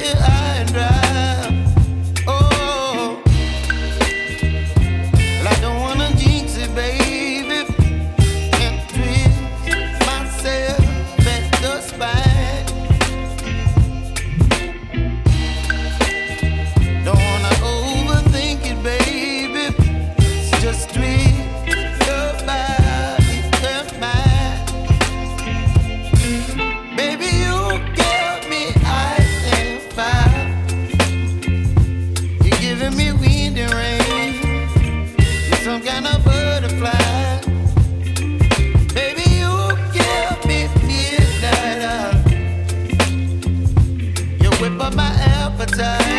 high and dry. Oh, well, I don't wanna jinx it, baby, and twist myself at the spine. Don't wanna overthink it, baby. It's just twist your body and mine. Baby, you give me ice and fire. You're giving me wind and rain. You're some kind of butterfly. Baby, you give me midnight. You whip up my appetite.